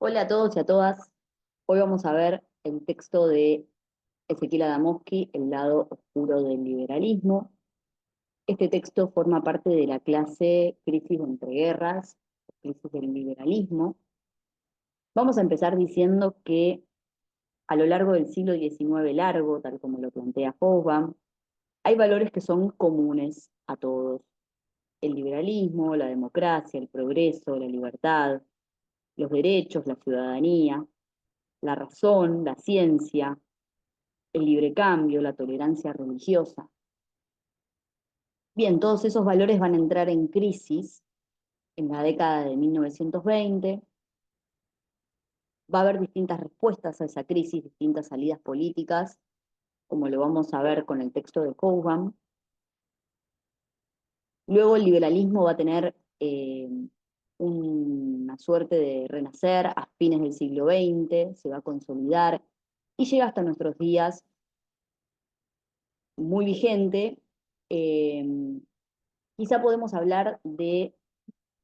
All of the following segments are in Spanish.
Hola a todos y a todas. Hoy vamos a ver el texto de Ezequiel Adamowski, El lado oscuro del liberalismo. Este texto forma parte de la clase Crisis de entreguerras, Crisis del liberalismo. Vamos a empezar diciendo que a lo largo del siglo XIX largo, tal como lo plantea Hobsbawm, hay valores que son comunes a todos. El liberalismo, la democracia, el progreso, la libertad, los derechos, la ciudadanía, la razón, la ciencia, el libre cambio, la tolerancia religiosa. Bien, todos esos valores van a entrar en crisis en la década de 1920. Va a haber distintas respuestas a esa crisis, distintas salidas políticas, como lo vamos a ver con el texto de Hobsbawm. Luego el liberalismo va a tener una suerte de renacer a fines del siglo XX, se va a consolidar y llega hasta nuestros días muy vigente. Eh, Quizá podemos hablar de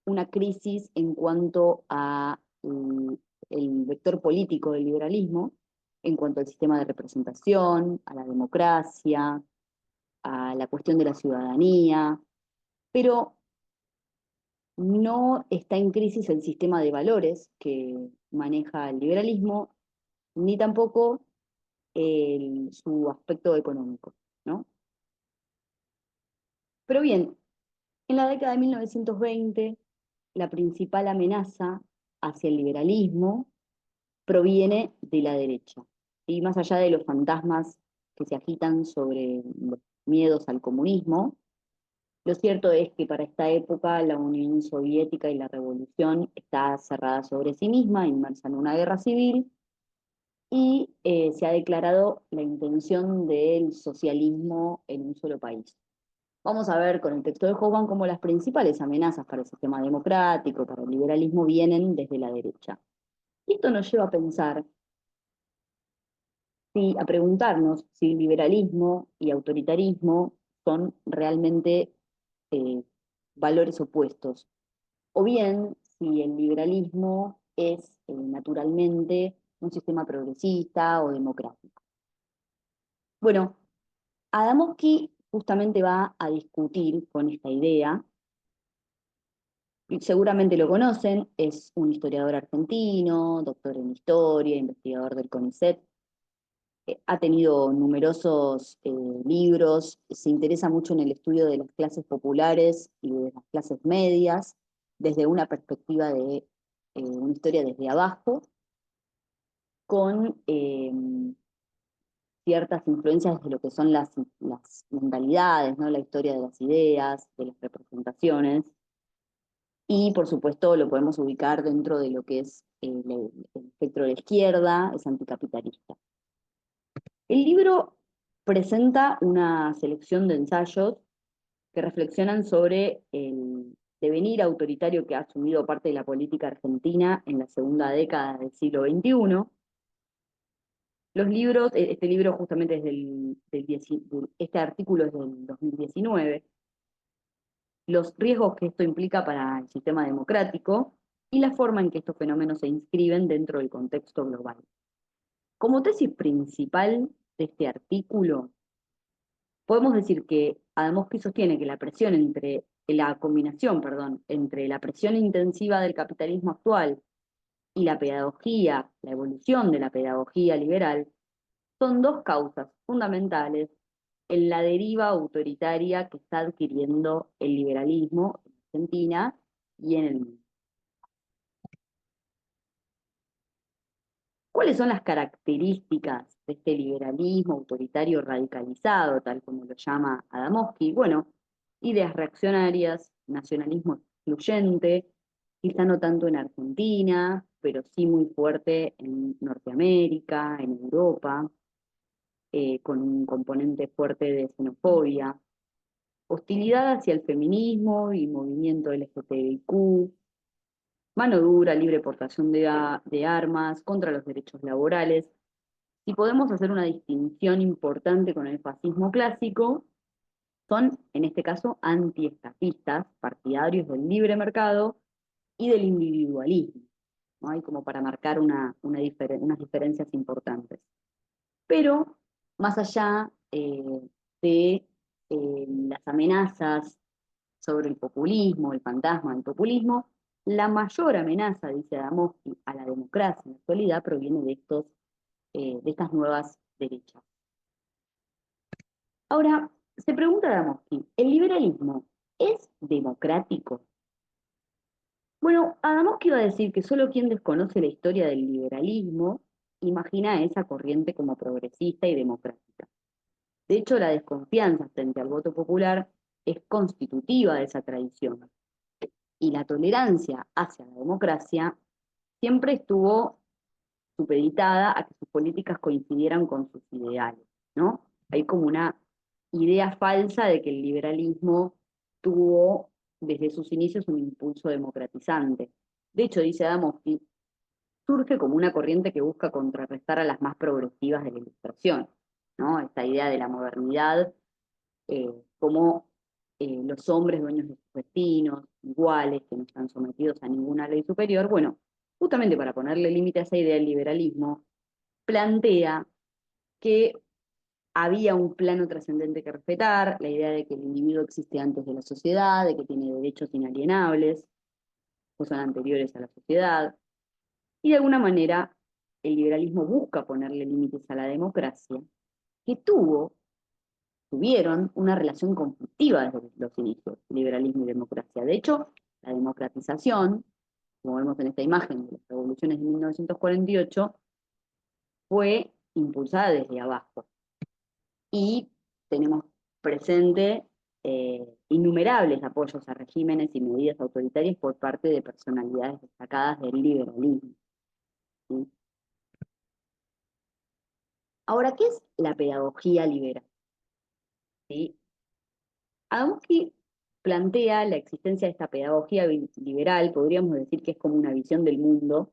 una crisis en cuanto a el vector político del liberalismo, en cuanto al sistema de representación, a la democracia, a la cuestión de la ciudadanía, pero no está en crisis el sistema de valores que maneja el liberalismo, ni tampoco su aspecto económico, ¿no? Pero bien, en la década de 1920, la principal amenaza hacia el liberalismo proviene de la derecha. Y más allá de los fantasmas que se agitan sobre los miedos al comunismo, lo cierto es que para esta época la Unión Soviética y la revolución está cerrada sobre sí misma, inmersa en una guerra civil, y se ha declarado la intención del socialismo en un solo país. Vamos a ver con el texto de Hogan cómo las principales amenazas para el sistema democrático, para el liberalismo, vienen desde la derecha. Y esto nos lleva a pensar, a preguntarnos si liberalismo y autoritarismo son realmente eh, valores opuestos, o bien si el liberalismo es naturalmente un sistema progresista o democrático. Bueno, Adamowski justamente va a discutir con esta idea. Seguramente lo conocen, es un historiador argentino, doctor en historia, investigador del CONICET, ha tenido numerosos libros, se interesa mucho en el estudio de las clases populares y de las clases medias, desde una perspectiva de una historia desde abajo, con ciertas influencias de lo que son las mentalidades, ¿no? La historia de las ideas, de las representaciones. Y por supuesto lo podemos ubicar dentro de lo que es el espectro de la izquierda, es anticapitalista. El libro presenta una selección de ensayos que reflexionan sobre el devenir autoritario que ha asumido parte de la política argentina en la segunda década del siglo XXI. Los libros, este libro justamente es este artículo es del 2019, los riesgos que esto implica para el sistema democrático y la forma en que estos fenómenos se inscriben dentro del contexto global. Como tesis principal de este artículo, podemos decir que Adamowski sostiene que la combinación, perdón, entre la presión intensiva del capitalismo actual y la pedagogía, la evolución de la pedagogía liberal, son dos causas fundamentales en la deriva autoritaria que está adquiriendo el liberalismo en Argentina y en el mundo. ¿Cuáles son las características de este liberalismo autoritario radicalizado, tal como lo llama Adamowski? Bueno, ideas reaccionarias, nacionalismo excluyente, quizá no tanto en Argentina, pero sí muy fuerte en Norteamérica, en Europa, con un componente fuerte de xenofobia, hostilidad hacia el feminismo y movimiento LGTBIQ, mano dura, libre portación de armas, contra los derechos laborales. Si podemos hacer una distinción importante con el fascismo clásico, son, en este caso, antiestatistas, partidarios del libre mercado y del individualismo. ¿no? Hay como para marcar unas diferencias importantes. Pero más allá de las amenazas sobre el populismo, el fantasma del populismo, la mayor amenaza, dice Adamowski, a la democracia en la actualidad proviene de estas nuevas derechas. Ahora, se pregunta Adamowski, ¿el liberalismo es democrático? Bueno, Adamowski va a decir que solo quien desconoce la historia del liberalismo imagina a esa corriente como progresista y democrática. De hecho, la desconfianza frente al voto popular es constitutiva de esa tradición. Y la tolerancia hacia la democracia siempre estuvo supeditada a que sus políticas coincidieran con sus ideales, ¿no? Hay como una idea falsa de que el liberalismo tuvo desde sus inicios un impulso democratizante. De hecho, dice Adamowski, surge como una corriente que busca contrarrestar a las más progresivas de la Ilustración, ¿no? Esta idea de la modernidad como los hombres dueños de sus destinos, iguales, que no están sometidos a ninguna ley superior. Bueno, justamente para ponerle límite a esa idea, el liberalismo plantea que había un plano trascendente que respetar, la idea de que el individuo existe antes de la sociedad, de que tiene derechos inalienables, que son anteriores a la sociedad, y de alguna manera el liberalismo busca ponerle límites a la democracia, que tuvieron una relación conflictiva desde los inicios, liberalismo y democracia. De hecho, la democratización, como vemos en esta imagen de las revoluciones de 1948, fue impulsada desde abajo. Y tenemos presente innumerables apoyos a regímenes y medidas autoritarias por parte de personalidades destacadas del liberalismo, ¿sí? Ahora, ¿qué es la pedagogía liberal? ¿Sí? Adamowski plantea la existencia de esta pedagogía liberal, podríamos decir que es como una visión del mundo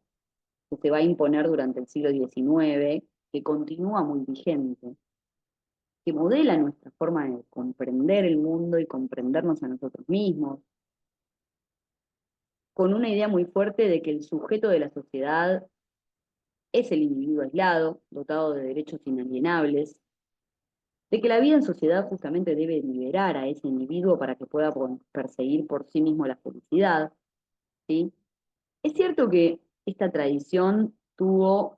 que se va a imponer durante el siglo XIX, que continúa muy vigente, que modela nuestra forma de comprender el mundo y comprendernos a nosotros mismos, con una idea muy fuerte de que el sujeto de la sociedad es el individuo aislado, dotado de derechos inalienables, de que la vida en sociedad justamente debe liberar a ese individuo para que pueda perseguir por sí mismo la felicidad, ¿sí? Es cierto que esta tradición tuvo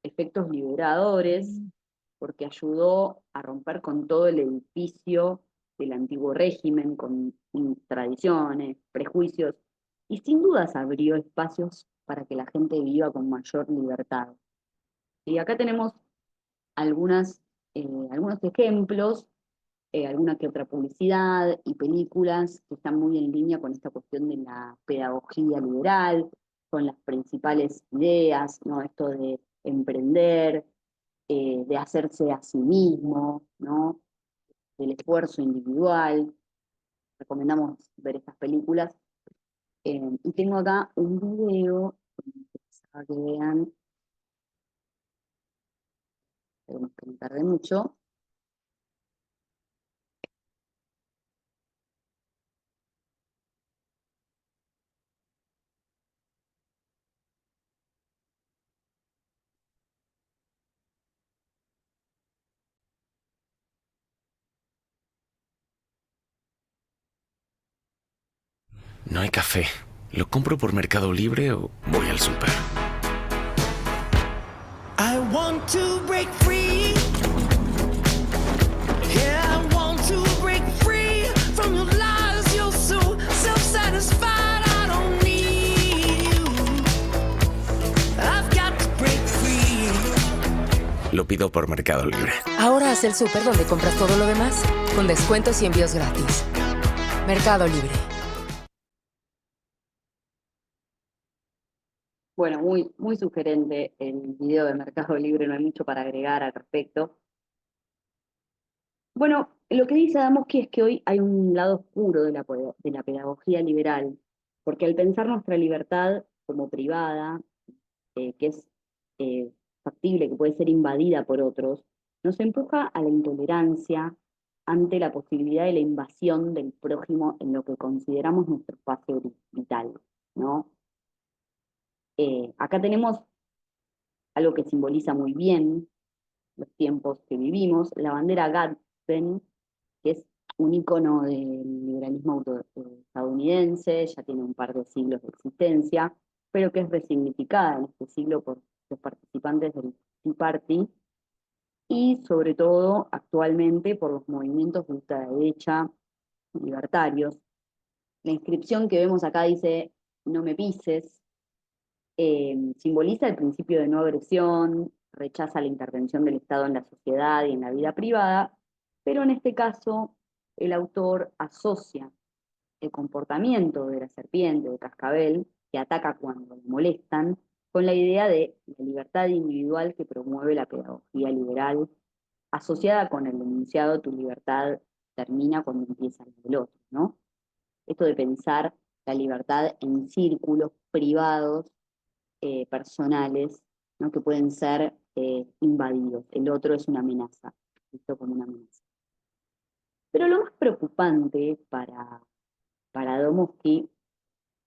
efectos liberadores porque ayudó a romper con todo el edificio del antiguo régimen, con tradiciones, prejuicios, y sin dudas abrió espacios para que la gente viva con mayor libertad. Y acá tenemos algunas, algunos ejemplos, alguna que otra publicidad y películas que están muy en línea con esta cuestión de la pedagogía liberal, con las principales ideas, ¿no? Esto de emprender, de hacerse a sí mismo, ¿no? Del esfuerzo individual. Recomendamos ver estas películas. Y tengo acá un video para que vean, esperemos que no tarde mucho. No hay café. ¿Lo compro por Mercado Libre o voy al súper? I want to break free. Yeah, I want to break free from your lies. You're so self-satisfied. I don't need you. I've got to break free. Lo pido por Mercado Libre. Ahora haz el súper donde compras todo lo demás, con descuentos y envíos gratis. Mercado Libre. Bueno, muy, muy sugerente el video de Mercado Libre, no hay mucho para agregar al respecto. Bueno, lo que dice Adamowski es que hoy hay un lado oscuro de la pedagogía liberal, porque al pensar nuestra libertad como privada, que es factible, que puede ser invadida por otros, nos empuja a la intolerancia ante la posibilidad de la invasión del prójimo en lo que consideramos nuestro espacio vital, ¿no? Acá tenemos algo que simboliza muy bien los tiempos que vivimos, la bandera Gadsden, que es un icono del liberalismo estadounidense, ya tiene un par de siglos de existencia, pero que es resignificada en este siglo por los participantes del Tea Party y sobre todo actualmente por los movimientos de ultraderecha libertarios. La inscripción que vemos acá dice "no me pises", simboliza el principio de no agresión, rechaza la intervención del Estado en la sociedad y en la vida privada, pero en este caso el autor asocia el comportamiento de la serpiente, de cascabel, que ataca cuando le molestan, con la idea de la libertad individual que promueve la pedagogía liberal, asociada con el enunciado "tu libertad termina cuando empieza la del otro", ¿no? Esto de pensar la libertad en círculos privados, personales, ¿no? Que pueden ser invadidos. El otro es una amenaza, visto como una amenaza. Pero lo más preocupante para Domofsky,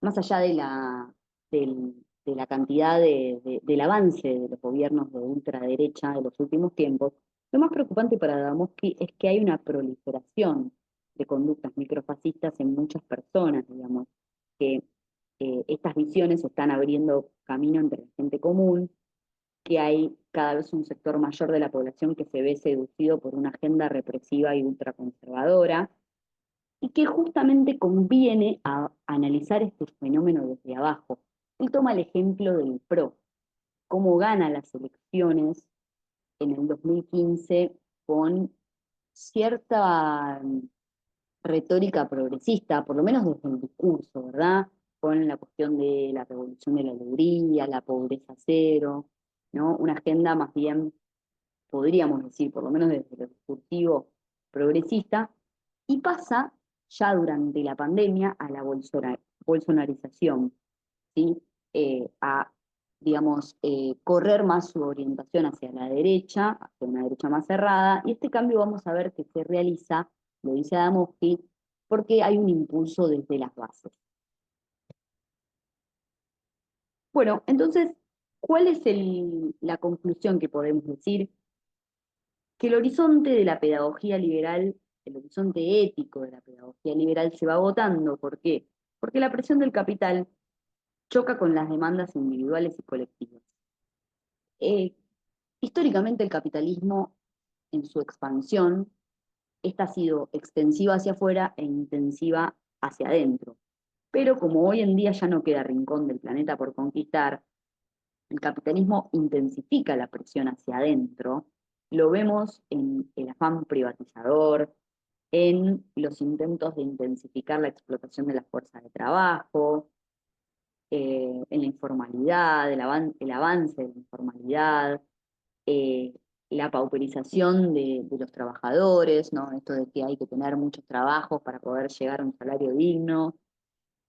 más allá de la cantidad del avance de los gobiernos de ultraderecha de los últimos tiempos, lo más preocupante para Domofsky es que hay una proliferación de conductas microfascistas en muchas personas, digamos, que estas visiones están abriendo camino entre la gente común, que hay cada vez un sector mayor de la población que se ve seducido por una agenda represiva y ultraconservadora, y que justamente conviene a analizar este fenómeno desde abajo. Él toma el ejemplo del PRO, cómo gana las elecciones en el 2015 con cierta retórica progresista, por lo menos desde el discurso, ¿verdad? Con la cuestión de la revolución de la alegría, la pobreza cero, ¿no? Una agenda más bien, podríamos decir, por lo menos desde lo discursivo progresista, y pasa ya durante la pandemia a la bolsonarización, ¿sí? A, digamos, correr más su orientación hacia la derecha, hacia una derecha más cerrada, y este cambio vamos a ver que se realiza, lo dice Adamowski, porque hay un impulso desde las bases. Bueno, entonces, ¿cuál es la conclusión que podemos decir? Que el horizonte de la pedagogía liberal, el horizonte ético de la pedagogía liberal se va agotando. ¿Por qué? Porque la presión del capital choca con las demandas individuales y colectivas. Eh, Históricamente el capitalismo, en su expansión, esta ha sido extensiva hacia afuera e intensiva hacia adentro. Pero como hoy en día ya no queda rincón del planeta por conquistar, el capitalismo intensifica la presión hacia adentro. Lo vemos en el afán privatizador, en los intentos de intensificar la explotación de la fuerza de trabajo, en la informalidad, el avance de la informalidad, eh, la pauperización de los trabajadores, ¿no? Esto de que hay que tener muchos trabajos para poder llegar a un salario digno,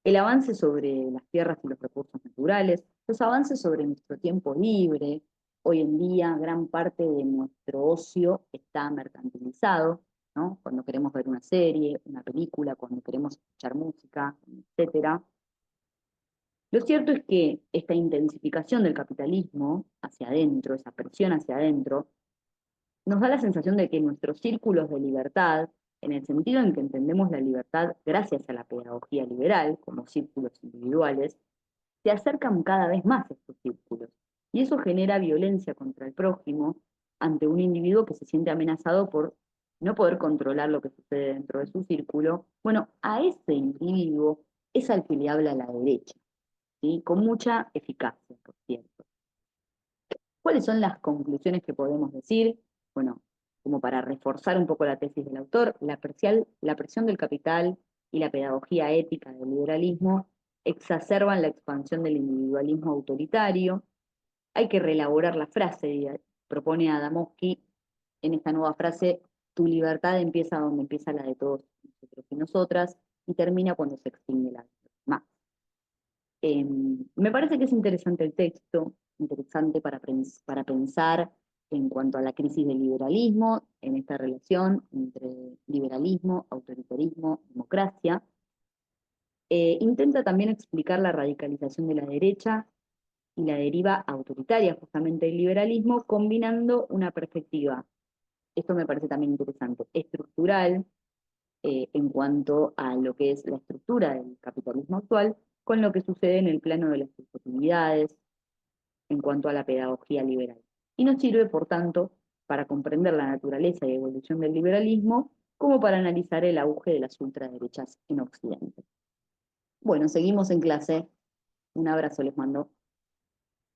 el avance sobre las tierras y los recursos naturales, los avances sobre nuestro tiempo libre. Hoy en día gran parte de nuestro ocio está mercantilizado, ¿no? Cuando queremos ver una serie, una película, cuando queremos escuchar música, etcétera. Lo cierto es que esta intensificación del capitalismo hacia adentro, esa presión hacia adentro, nos da la sensación de que nuestros círculos de libertad, en el sentido en que entendemos la libertad gracias a la pedagogía liberal, como círculos individuales, se acercan cada vez más a estos círculos. Y eso genera violencia contra el prójimo ante un individuo que se siente amenazado por no poder controlar lo que sucede dentro de su círculo. Bueno, a ese individuo es al que le habla la derecha, ¿sí? Con mucha eficacia, por cierto. ¿Cuáles son las conclusiones que podemos decir? Bueno, como para reforzar un poco la tesis del autor, la presión del capital y la pedagogía ética del liberalismo exacerban la expansión del individualismo autoritario. Hay que reelaborar la frase, propone Adamowski en esta nueva frase: tu libertad empieza donde empieza la de todos nosotros y nosotras y termina cuando se extingue la de los demás. Me parece que es interesante el texto, interesante para pensar en cuanto a la crisis del liberalismo, en esta relación entre liberalismo, autoritarismo, democracia. Intenta también explicar la radicalización de la derecha y la deriva autoritaria justamente del liberalismo, combinando una perspectiva, esto me parece también interesante, estructural, en cuanto a lo que es la estructura del capitalismo actual, con lo que sucede en el plano de las subjetividades, en cuanto a la pedagogía liberal. Y nos sirve, por tanto, para comprender la naturaleza y evolución del liberalismo, como para analizar el auge de las ultraderechas en Occidente. Bueno, seguimos en clase. Un abrazo les mando.